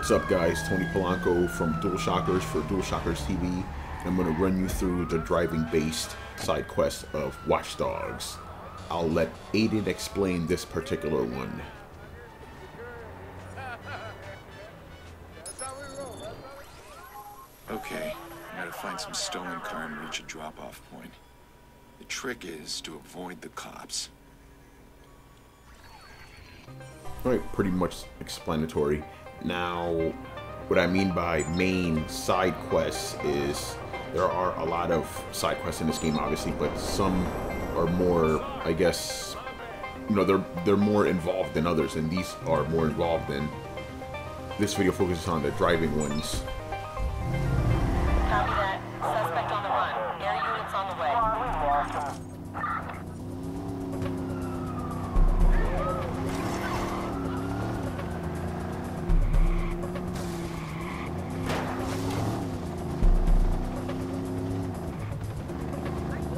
What's up, guys? Tony Polanco from DualShockers for DualShockers TV. I'm going to run you through the driving-based side quest of Watch Dogs. I'll let Aiden explain this particular one. Okay, I gotta find some stolen car and reach a drop-off point. The trick is to avoid the cops. Alright, pretty much explanatory. Now, what I mean by main side quests is there are a lot of side quests in this game, obviously, but some are more, I guess, you know, they're more involved than others, and these are more involved than. This video focuses on the driving ones. Copy that. Suspect on the run. Air units on the way.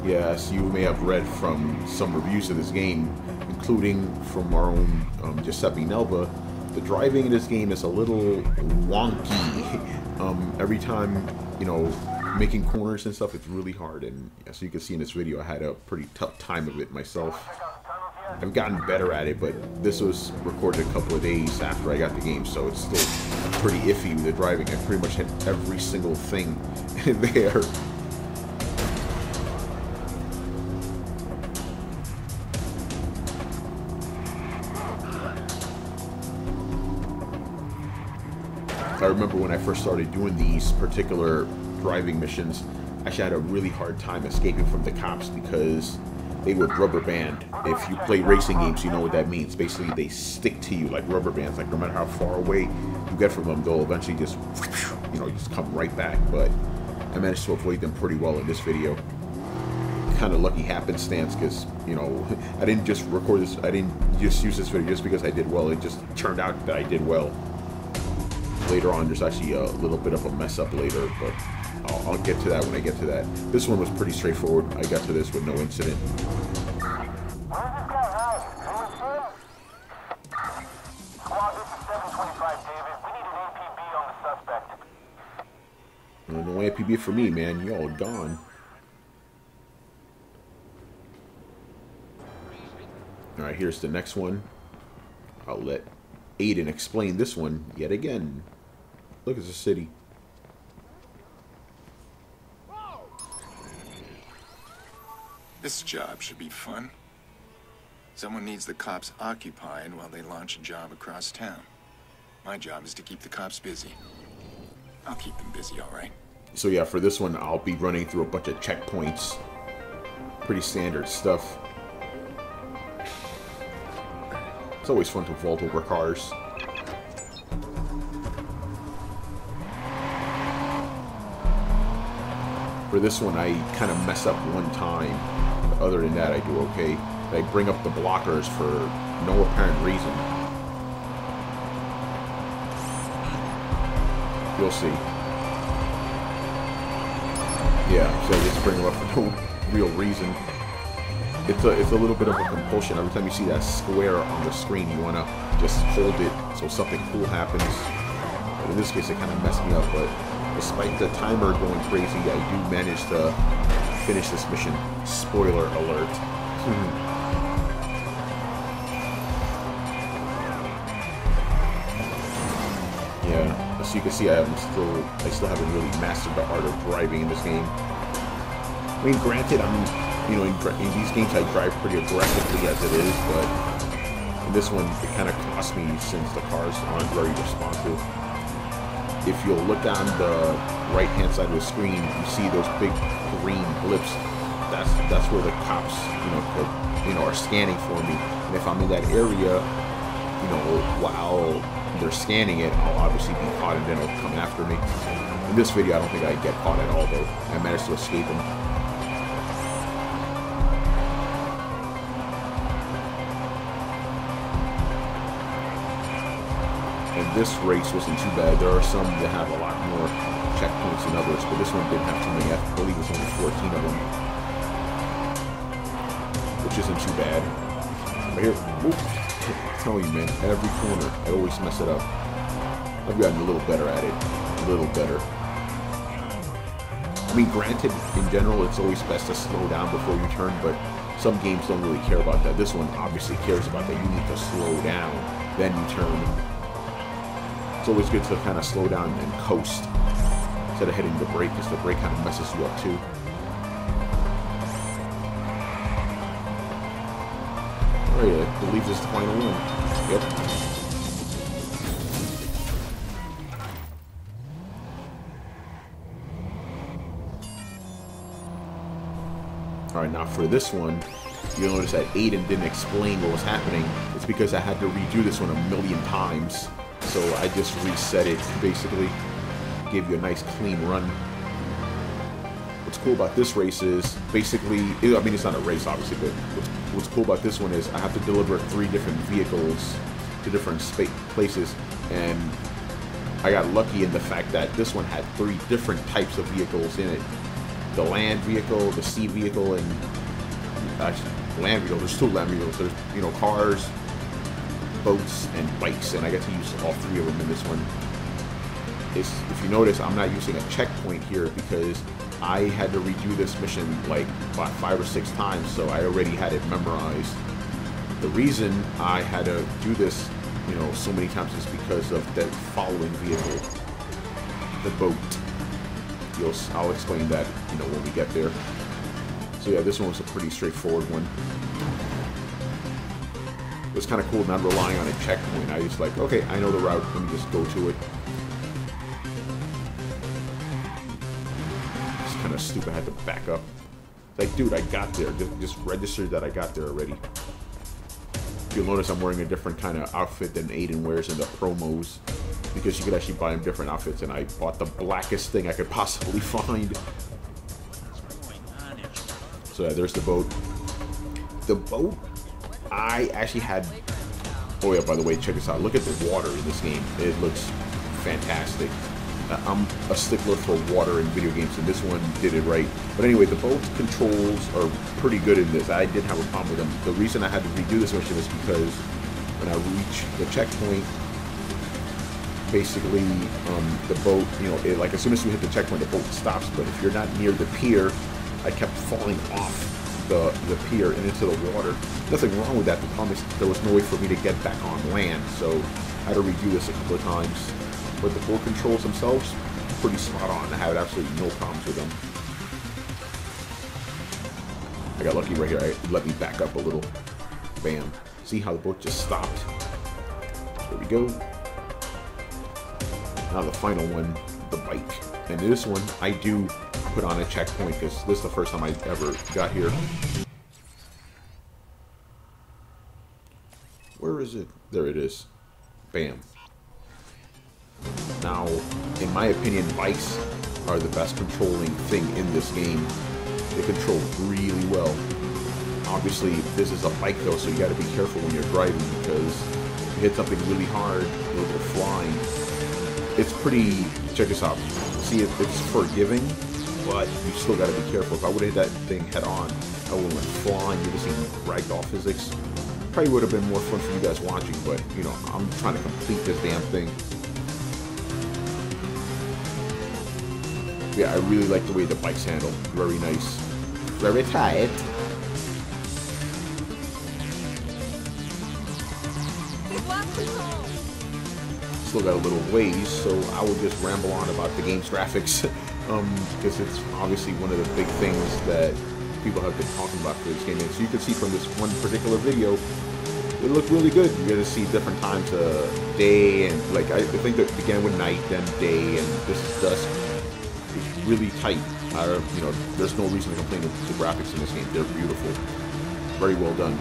Yes, you may have read from some reviews of this game, including from our own Giuseppe Nelva. The driving in this game is a little wonky. Every time, you know, making corners and stuff, it's really hard. And as you can see in this video, I had a pretty tough time of it myself. I've gotten better at it, but this was recorded a couple of days after I got the game, so it's still pretty iffy with the driving. I pretty much hit every single thing there. I remember when I first started doing these particular driving missions, I actually had a really hard time escaping from the cops because they would rubber band. If you play racing games, you know what that means. Basically, they stick to you like rubber bands. Like no matter how far away you get from them, they'll eventually just, you know, just come right back. But I managed to avoid them pretty well in this video. Kind of lucky happenstance because, you know, I didn't just record this. I didn't just use this video just because I did well. It just turned out that I did well. Later on, there's actually a little bit of a mess up later, but I'll get to that when I get to that. This one was pretty straightforward. I got to this with no incident. No APB for me, man. Y'all gone. Alright, here's the next one. I'll let Aiden explain this one yet again. Look, it's a city. This job should be fun. Someone needs the cops occupied while they launch a job across town. My job is to keep the cops busy. I'll keep them busy, all right. So yeah, for this one, I'll be running through a bunch of checkpoints. Pretty standard stuff. It's always fun to vault over cars. For this one, I kind of mess up one time. Other than that, I do okay. I bring up the blockers for no apparent reason. You'll see. Yeah, so I just bring them up for no real reason. It's a little bit of a compulsion. Every time you see that square on the screen, you want to just hold it so something cool happens. But in this case, it kind of messed me up. But despite the timer going crazy, I do manage to finish this mission. Spoiler alert. Yeah, as you can see, I still haven't really mastered the art of driving in this game. I mean, granted, you know, in these games I drive pretty aggressively as it is, but in this one it kind of cost me since the cars aren't very responsive. If you'll look down the right-hand side of the screen, you see those big green blips. That's where the cops, you know, are scanning for me. And if I'm in that area, you know, while they're scanning it, I'll obviously be caught, and then they'll come after me. In this video, I don't think I get caught at all, though. I managed to escape them. And this race wasn't too bad. There are some that have a lot more checkpoints than others, but this one didn't have too many. I believe it's only 14 of them, which isn't too bad. But here, whoop, I'm telling you, man, every corner, I always mess it up. I've gotten a little better at it. A little better. I mean, granted, in general, it's always best to slow down before you turn, but some games don't really care about that. This one obviously cares about that. You need to slow down, then you turn. It's always good to kind of slow down and coast instead of hitting the brake, because the brake kind of messes you up too. Alright, I believe this is the final one. Yep. Alright, now for this one, you'll notice that Aiden didn't explain what was happening. It's because I had to redo this one a million times. So I just reset it, basically. Gave you a nice clean run. What's cool about this race is, basically, I mean, it's not a race, obviously, but what's cool about this one is I have to deliver 3 different vehicles to different places, and I got lucky in the fact that this one had 3 different types of vehicles in it. The land vehicle, the sea vehicle, and actually, land vehicle. There's 2 land vehicles. There's, you know, cars, boats, and bikes, and I get to use all 3 of them in this one. If you notice, I'm not using a checkpoint here because I had to redo this mission like about 5 or 6 times, so I already had it memorized. The reason I had to do this, you know, so many times is because of the following vehicle, the boat. I'll explain that, you know, when we get there. So yeah, this one was a pretty straightforward one. It was kind of cool not relying on a checkpoint. I was like, okay, I know the route, let me just go to it. It's kind of stupid, I had to back up. Like, dude, I got there. Just register that I got there already. You'll notice I'm wearing a different kind of outfit than Aiden wears in the promos, because you could actually buy him different outfits, and I bought the blackest thing I could possibly find. So yeah, there's the boat. The boat, I actually had... Oh yeah, by the way, check this out. Look at the water in this game. It looks fantastic. I'm a stickler for water in video games, and this one did it right. But anyway, the boat controls are pretty good in this. I didn't have a problem with them. The reason I had to redo this mission is because when I reach the checkpoint, basically the boat, you know, like as soon as you hit the checkpoint, the boat stops. But if you're not near the pier, I kept falling off the pier and into the water. Nothing wrong with that. The problem is there was no way for me to get back on land, so I had to redo this a couple of times. But the boat controls themselves, pretty spot on. I had absolutely no problems with them. I got lucky right here. It let me back up a little. Bam. See how the boat just stopped? There we go. Now the final one, the bike. And this one, I do put on a checkpoint because this is the first time I ever got here. Where is it? There it is. Bam. Now, in my opinion, bikes are the best controlling thing in this game. They control really well. Obviously, this is a bike though, so you gotta be careful when you're driving, because if you hit something really hard, it'll go flying. It's pretty... Check this out. See, it's forgiving, but you still gotta be careful. If I would've hit that thing head on, I would've went flying. You'd have seen ragdoll physics. Probably would have been more fun for you guys watching, but, you know, I'm trying to complete this damn thing. Yeah, I really like the way the bikes handle. Very nice. Very tight. Still got a little ways, so I will just ramble on about the game's graphics. Because it's obviously one of the big things that people have been talking about for this game. And so you can see from this one particular video, it looked really good. You get to see different times of day, and like I think it began with night, then day, and this is dusk. It's really tight. You know, there's no reason to complain of the graphics in this game. They're beautiful. Very well done.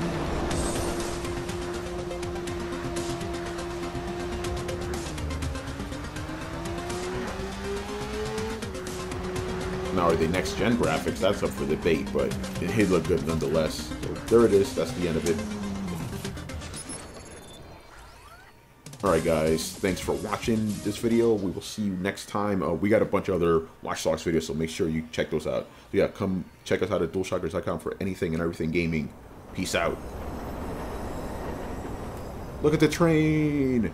Now, are they next-gen graphics? That's up for debate, but it looked good nonetheless. So there it is. That's the end of it. Alright guys, thanks for watching this video. We will see you next time. We got a bunch of other Watch Dogs videos, so make sure you check those out. So yeah, come check us out at DualShockers.com for anything and everything gaming. Peace out. Look at the train!